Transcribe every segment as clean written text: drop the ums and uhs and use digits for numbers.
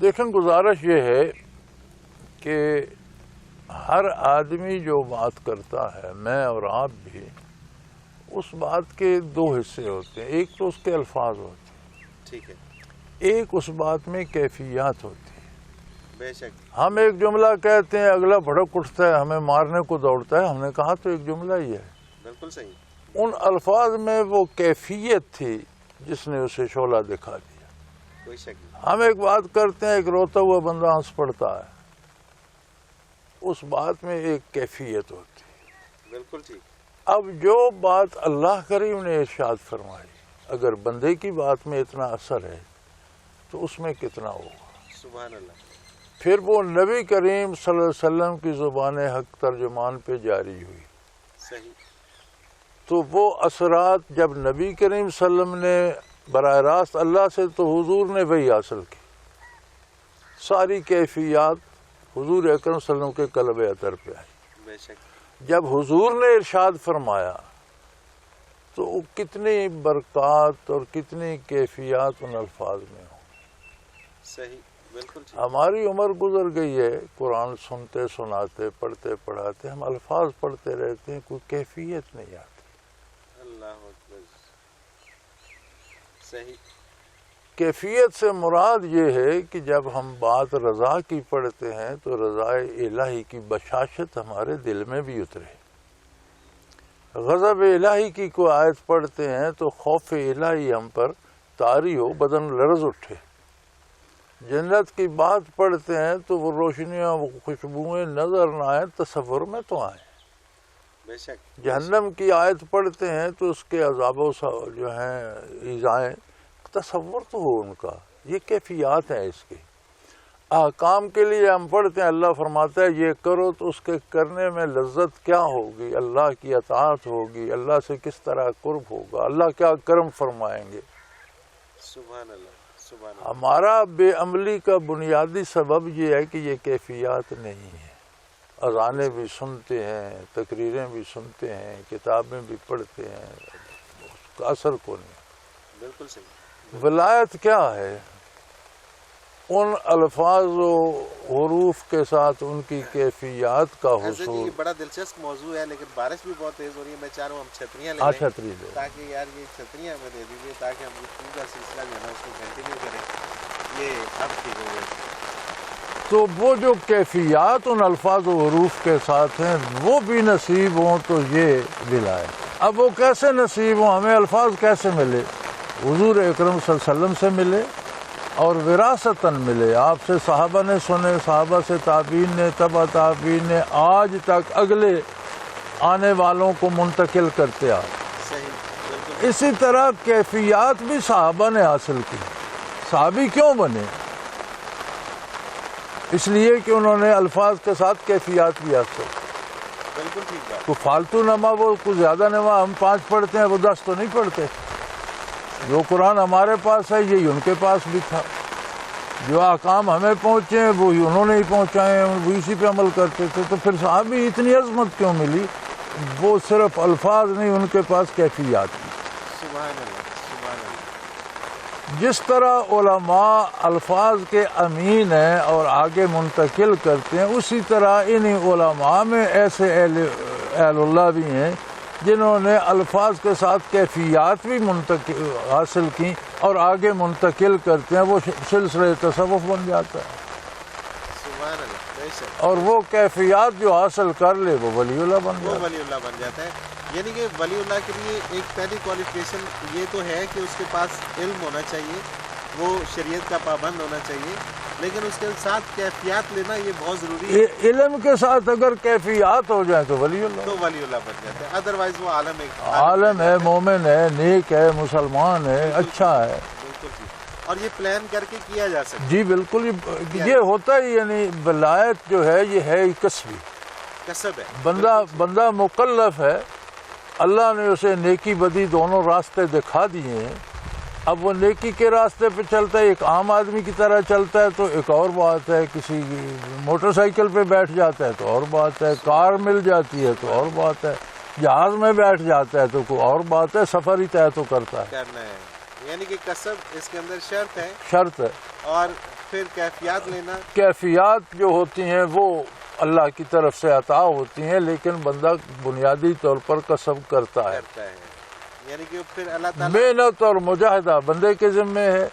دیکھیں گزارش یہ ہے کہ ہر آدمی جو بات کرتا ہے، میں اور آپ بھی، اس بات کے دو حصے ہوتے ہیں. ایک تو اس کے الفاظ ہوتے ہیں، ٹھیک ہے، ایک اس بات میں کیفیات ہوتی ہے. بے شک. ہم ایک جملہ کہتے ہیں، اگلا بھڑک اٹھتا ہے، ہمیں مارنے کو دوڑتا ہے. ہم نے کہا تو ایک جملہ ہی ہے. بالکل صحیح. ان الفاظ میں وہ کیفیت تھی جس نے اسے شعلہ دکھا دیا. کوئی شک نہیں. ہم ایک بات کرتے ہیں، ایک روتا ہوا بندہ ہنس پڑتا ہے. اس بات میں ایک کیفیت ہوتی ہے. بالکل ٹھیک. اب جو بات اللہ کریم نے ارشاد فرمائی، اگر بندے کی بات میں اتنا اثر ہے تو اس میں کتنا ہوگا. سبحان اللہ. پھر وہ نبی کریم صلی اللہ علیہ وسلم کی زبان حق ترجمان پہ جاری ہوئی. صحیح. تو وہ اثرات جب نبی کریم صلی اللہ علیہ وسلم نے براہ راست اللہ سے، تو حضور نے وہی حاصل کی. ساری کیفیات حضور اکرم صلی اللہ علیہ وسلم کے قلب اطہر پہ آئی. بے شک. جب حضور نے ارشاد فرمایا تو کتنی برکات اور کتنی کیفیات ان الفاظ میں ہوں. صحیح. بالکل ٹھیک. ہماری عمر گزر گئی ہے قرآن سنتے سناتے پڑھتے پڑھاتے، ہم الفاظ پڑھتے رہتے ہیں، کوئی کیفیت نہیں آتی. اللہ اکبر. صحیح. کیفیت سے مراد یہ ہے کہ جب ہم بات رضا کی پڑھتے ہیں تو رضا الہی کی بشاشت ہمارے دل میں بھی اترے. غضب الہی کی کوئی آیت پڑھتے ہیں تو خوف الہی ہم پر طاری ہو، بدن لرز اٹھے. جنت کی بات پڑھتے ہیں تو وہ روشنیاں، وہ خوشبوئیں نظر نہ آئیں، تصور میں تو آئیں. بے شک. جہنم کی آیت پڑھتے ہیں تو اس کے عذاب و جو ہیں ایذائیں تصور تو ہو ان کا. یہ کیفیات ہیں اس کی. احکام کے لیے ہم پڑھتے ہیں، اللہ فرماتا ہے یہ کرو، تو اس کے کرنے میں لذت کیا ہوگی، اللہ کی اطاعت ہوگی، اللہ سے کس طرح قرب ہوگا، اللہ کیا کرم فرمائیں گے. سبحان اللہ. سبحان اللہ. ہمارا بے عملی کا بنیادی سبب یہ ہے کہ یہ کیفیات نہیں ہے. اذانیں بھی سنتے ہیں، تقریریں بھی سنتے ہیں، کتابیں بھی پڑھتے ہیں، اس کا اثر کو نہیں. بالکل صحیح. ولایت کیا ہے؟ ان الفاظ و حروف کے ساتھ ان کی کیفیات کا حصول. یہ بڑا دلچسپ موضوع ہے، لیکن بارش بھی بہت تیز ہو رہی ہے. میں چاہ رہا ہوں ہم چھتریاں لے لیں، چھتری لے، تاکہ یار یہ چھتریاں ہمیں دے دیجیے تاکہ ہم گفتگو کا سلسلہ جو ہے نا اس کو کنٹینیو کریں. یہ اب ٹھیک ہو گیا. تو وہ جو کیفیات ان الفاظ و حروف کے ساتھ ہیں وہ بھی نصیب ہوں تو یہ ولایت. اب وہ کیسے نصیب ہوں؟ ہمیں الفاظ کیسے ملے؟ حضور اکرم صلی اللہ علیہ وسلم سے ملے اور وراثتاً ملے. آپ سے صحابہ نے سنے، صحابہ سے تابعین نے، تبع تابعین نے، آج تک اگلے آنے والوں کو منتقل کرتے آ. صحیح. اسی طرح کیفیات بھی صحابہ نے حاصل کی. صحابی کیوں بنے؟ اس لیے کہ انہوں نے الفاظ کے ساتھ کیفیات بھی حاصل. بالکل ٹھیک بات. تو فالتو نما، وہ کچھ زیادہ نما ہم 5 پڑھتے ہیں، وہ 10 تو نہیں پڑھتے. جو قرآن ہمارے پاس ہے یہی ان کے پاس بھی تھا. جو احکام ہمیں پہنچے ہیں وہی انہوں نے ہی پہنچائے ہیں، وہ اسی پہ عمل کرتے تھے. تو پھر صحابی اتنی عظمت کیوں ملی؟ وہ صرف الفاظ نہیں، ان کے پاس کیفیات تھی. سبحان اللہ. سبحان اللہ. جس طرح علماء الفاظ کے امین ہیں اور آگے منتقل کرتے ہیں، اسی طرح انہی علماء میں ایسے اہل اللہ بھی ہیں جنہوں نے الفاظ کے ساتھ کیفیات بھی حاصل کی اور آگے منتقل کرتے ہیں. وہ سلسلہ تصوف بن جاتا ہے. سبحان اللہ. بے شک. اور وہ کیفیات جو حاصل کر لے وہ ولی اللہ بن وہ جاتا ہے. ولی اللہ بن جاتا ہے. یعنی کہ ولی اللہ کے لیے ایک پہلی کوالیفیکیشن یہ تو ہے کہ اس کے پاس علم ہونا چاہیے، وہ شریعت کا پابند ہونا چاہیے، لیکن اس کے ساتھ کیفیات لینا یہ بہت ضروری ہے. علم کے ساتھ اگر کیفیات ہو جائیں تو ولی اللہ، تو ولی اللہ بن جاتا ہے. ادروائز وہ عالم ہے، مومن ہے، نیک ہے، مسلمان ہے، اچھا ہے. بالکل ٹھیک. اور یہ پلان کر کے کیا جا سکتا ہے. جی بالکل. یہ ہوتا ہی، یعنی ولایت جو ہے یہ ہے کسبی. کسب ہے. بندہ مکلف ہے، اللہ نے اسے نیکی بدی دونوں راستے دکھا دیے ہیں. اب وہ نیکی کے راستے پہ چلتا ہے، ایک عام آدمی کی طرح چلتا ہے تو ایک اور بات ہے. کسی موٹر سائیکل پہ بیٹھ جاتا ہے تو اور بات ہے، کار مل جاتی ہے تو اور بات ہے، جہاز میں بیٹھ جاتا ہے تو کوئی اور بات ہے، سفر ہی طے تو کرتا ہے. کرنا ہے. یعنی کہ کسب اس کے اندر شرط ہے. شرط ہے. اور پھر کیفیات لینا. کیفیات جو ہوتی ہیں وہ اللہ کی طرف سے عطا ہوتی ہیں، لیکن بندہ بنیادی طور پر کسب کرتا ہے. یعنی کہ پھر اللہ تعالیٰ محنت اور مجاہدہ بندے کے ذمے ہے،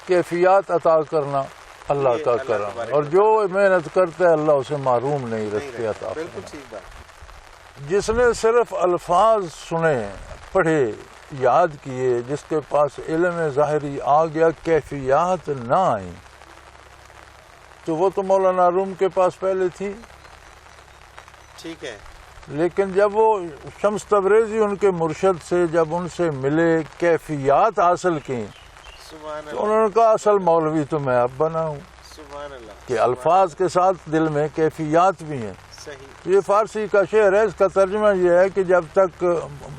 کیفیات عطا کرنا اللہ کا کرم ہے، اور جو محنت کرتا ہے اللہ اسے محروم نہیں رکھتے عطا. بالکل ٹھیک بات. جس نے صرف الفاظ سنے، پڑھے، یاد کیے، جس کے پاس علم ظاہری آ گیا، کیفیات نہ آئیں، تو وہ تو مولانا روم کے پاس پہلے تھی. ٹھیک ہے. لیکن جب وہ شمس تبریزی ان کے مرشد سے جب ان سے ملے، کیفیات حاصل کی، سبحان تو اللہ. انہوں نے کہا اصل مولوی تو میں اب بنا ہوں، سبحان اللہ. کہ الفاظ کے ساتھ دل میں کیفیات بھی ہیں. صحیح. یہ فارسی کا شعر ہے، اس کا ترجمہ یہ ہے کہ جب تک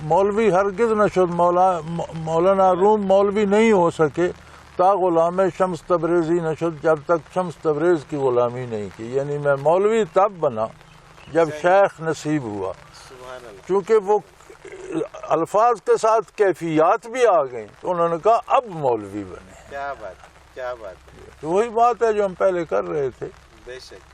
مولوی ہرگز نہ شد، مولانا روم مولوی نہیں ہو سکے تا غلام شمس تبریزی نہ شد، جب تک شمس تبریز کی غلامی نہیں کی. یعنی میں مولوی تب بنا جب شیخ نصیب ہوا، سبحان اللہ. چونکہ وہ الفاظ کے ساتھ کیفیات بھی آ گئیں تو انہوں نے کہا اب مولوی بنے. کیا بات، کیا بات. تو وہی بات ہے جو ہم پہلے کر رہے تھے. بے شک.